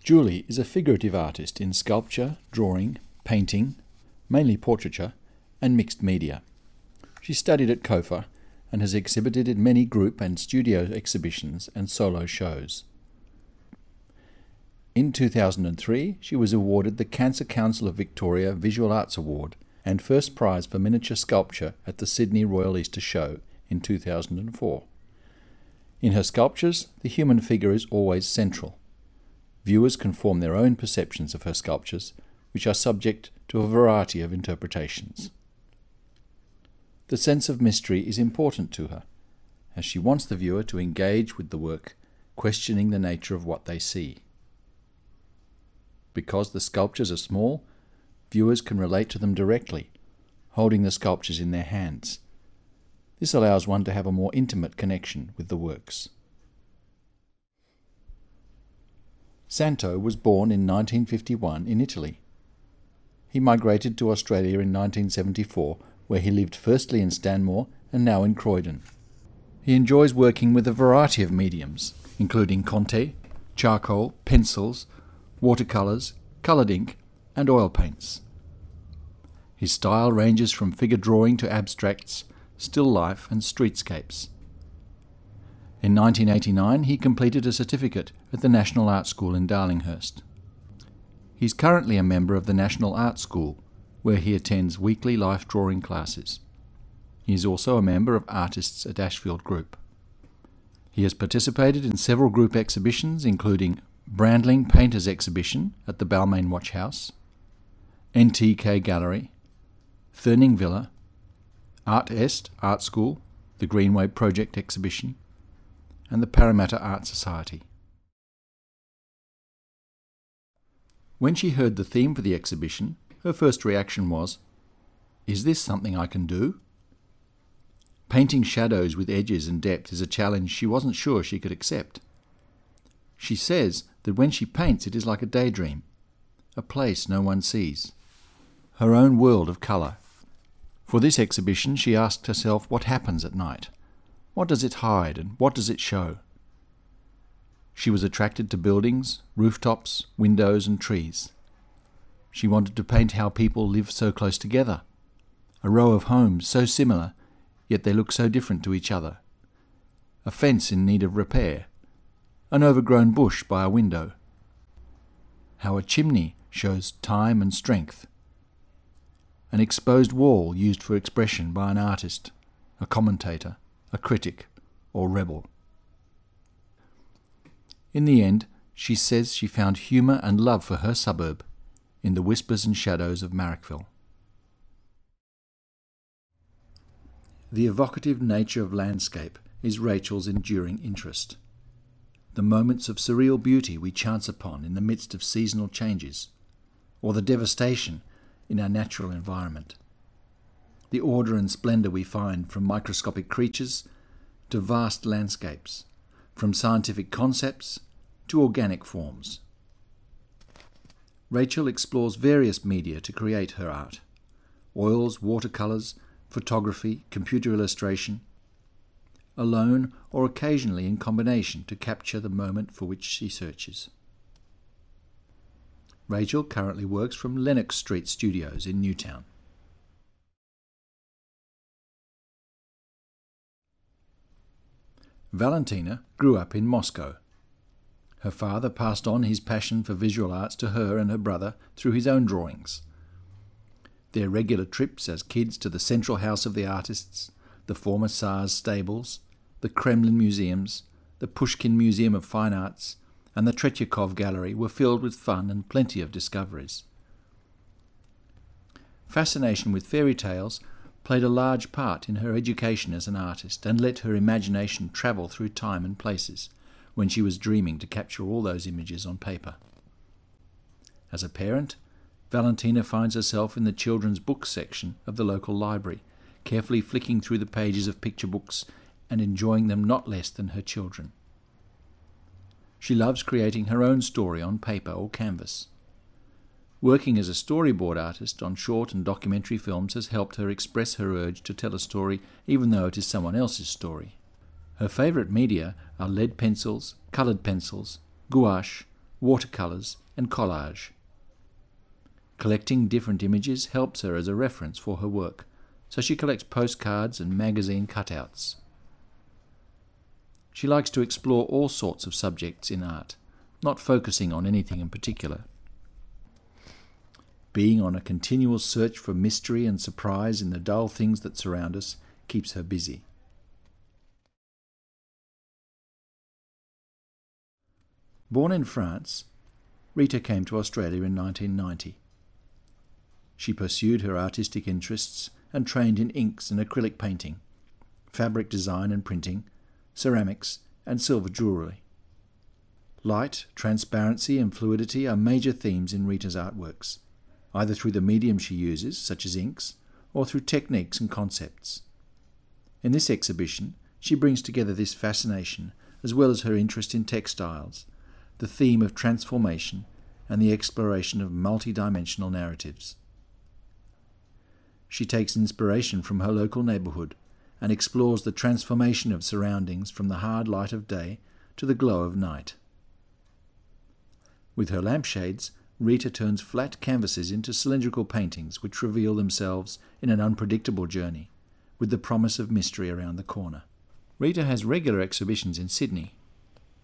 Julie is a figurative artist in sculpture, drawing, painting, mainly portraiture, and mixed media. She studied at COFA and has exhibited in many group and studio exhibitions and solo shows. In 2003, she was awarded the Cancer Council of Victoria Visual Arts Award and first prize for miniature sculpture at the Sydney Royal Easter Show in 2004. In her sculptures, the human figure is always central. Viewers can form their own perceptions of her sculptures, which are subject to a variety of interpretations. The sense of mystery is important to her, as she wants the viewer to engage with the work, questioning the nature of what they see. Because the sculptures are small, viewers can relate to them directly, holding the sculptures in their hands. This allows one to have a more intimate connection with the works. Santo was born in 1951 in Italy. He migrated to Australia in 1974, where he lived firstly in Stanmore and now in Croydon. He enjoys working with a variety of mediums, including Conte, charcoal, pencils, watercolours, coloured ink, and oil paints. His style ranges from figure drawing to abstracts, still life and streetscapes. In 1989 he completed a certificate at the National Art School in Darlinghurst. He is currently a member of the National Art School, where he attends weekly life drawing classes. He is also a member of Artists at Ashfield Group. He has participated in several group exhibitions, including Brandling Painters Exhibition at the Balmain Watch House, NTK Gallery, Thurning Villa, Art Est Art School, the Greenway Project Exhibition, and the Parramatta Art Society. When she heard the theme for the exhibition, her first reaction was, "Is this something I can do?" Painting shadows with edges and depth is a challenge she wasn't sure she could accept. She says that when she paints it is like a daydream, a place no one sees, her own world of colour. For this exhibition she asked herself what happens at night. What does it hide and what does it show? She was attracted to buildings, rooftops, windows and trees. She wanted to paint how people live so close together, a row of homes so similar, yet they look so different to each other, a fence in need of repair, an overgrown bush by a window, how a chimney shows time and strength, an exposed wall used for expression by an artist, a commentator, a critic, or rebel. In the end, she says she found humour and love for her suburb in the whispers and shadows of Marrickville. The evocative nature of landscape is Rachel's enduring interest. The moments of surreal beauty we chance upon in the midst of seasonal changes, or the devastation in our natural environment. The order and splendour we find from microscopic creatures to vast landscapes, from scientific concepts to organic forms. Rachel explores various media to create her art: oils, watercolours, photography, computer illustration, alone or occasionally in combination to capture the moment for which she searches. Rachel currently works from Lennox Street Studios in Newtown. Valentina grew up in Moscow. Her father passed on his passion for visual arts to her and her brother through his own drawings. Their regular trips as kids to the Central House of the Artists, the former Tsar's stables, the Kremlin museums, the Pushkin Museum of Fine Arts, and the Tretyakov Gallery were filled with fun and plenty of discoveries. Fascination with fairy tales played a large part in her education as an artist and let her imagination travel through time and places when she was dreaming to capture all those images on paper. As a parent, Valentina finds herself in the children's books section of the local library, carefully flicking through the pages of picture books and enjoying them not less than her children. She loves creating her own story on paper or canvas. Working as a storyboard artist on short and documentary films has helped her express her urge to tell a story even though it is someone else's story. Her favourite media are lead pencils, coloured pencils, gouache, watercolours and collage. Collecting different images helps her as a reference for her work, so she collects postcards and magazine cutouts. She likes to explore all sorts of subjects in art, not focusing on anything in particular. Being on a continual search for mystery and surprise in the dull things that surround us keeps her busy. Born in France, Rita came to Australia in 1990. She pursued her artistic interests and trained in inks and acrylic painting, fabric design and printing, ceramics and silver jewellery. Light, transparency and fluidity are major themes in Rita's artworks, either through the medium she uses, such as inks, or through techniques and concepts. In this exhibition, she brings together this fascination as well as her interest in textiles, the theme of transformation and the exploration of multi-dimensional narratives. She takes inspiration from her local neighbourhood and explores the transformation of surroundings from the hard light of day to the glow of night. With her lampshades, Rita turns flat canvases into cylindrical paintings which reveal themselves in an unpredictable journey, with the promise of mystery around the corner. Rita has regular exhibitions in Sydney,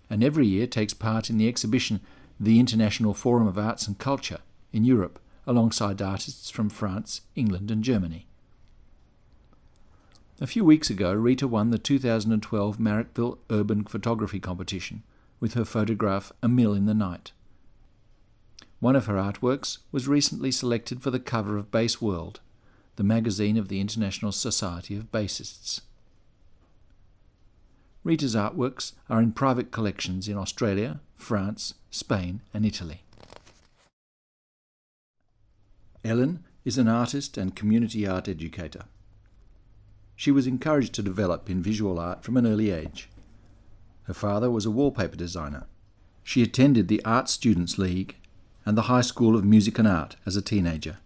and every year takes part in the exhibition The International Forum of Arts and Culture in Europe, alongside artists from France, England and Germany. A few weeks ago, Rita won the 2012 Marrickville Urban Photography Competition with her photograph A Mill in the Night. One of her artworks was recently selected for the cover of Bass World, the magazine of the International Society of Bassists. Rita's artworks are in private collections in Australia, France, Spain and Italy. Ellen is an artist and community art educator. She was encouraged to develop in visual art from an early age. Her father was a wallpaper designer. She attended the Art Students League and the High School of Music and Art as a teenager.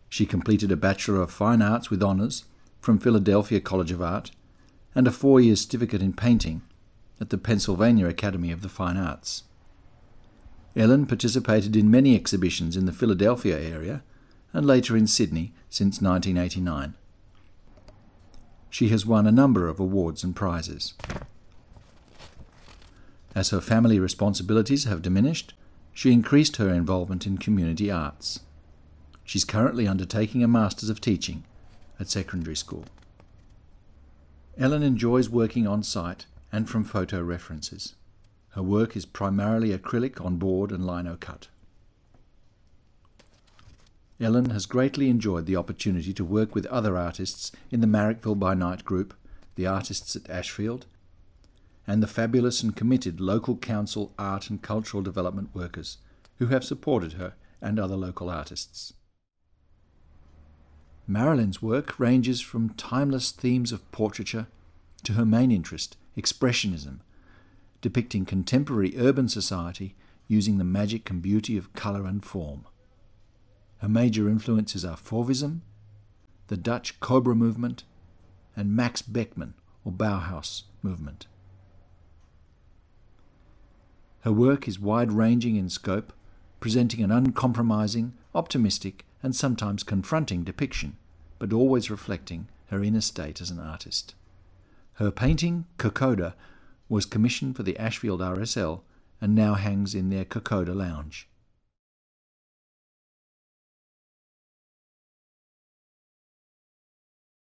She completed a Bachelor of Fine Arts with honours from Philadelphia College of Art and a 4-year certificate in painting at the Pennsylvania Academy of the Fine Arts. Ellen participated in many exhibitions in the Philadelphia area and later in Sydney since 1989. She has won a number of awards and prizes. As her family responsibilities have diminished, she increased her involvement in community arts. She's currently undertaking a Masters of Teaching at secondary school. Ellen enjoys working on site and from photo references. Her work is primarily acrylic on board and lino cut. Ellen has greatly enjoyed the opportunity to work with other artists in the Marrickville by Night group, the artists at Ashfield, and the fabulous and committed local council art and cultural development workers who have supported her and other local artists. Marilyn's work ranges from timeless themes of portraiture to her main interest, expressionism, depicting contemporary urban society using the magic and beauty of colour and form. Her major influences are Fauvism, the Dutch Cobra movement, and Max Beckmann or Bauhaus movement. Her work is wide-ranging in scope, presenting an uncompromising, optimistic and sometimes confronting depiction, but always reflecting her inner state as an artist. Her painting, Kokoda, was commissioned for the Ashfield RSL and now hangs in their Kokoda Lounge.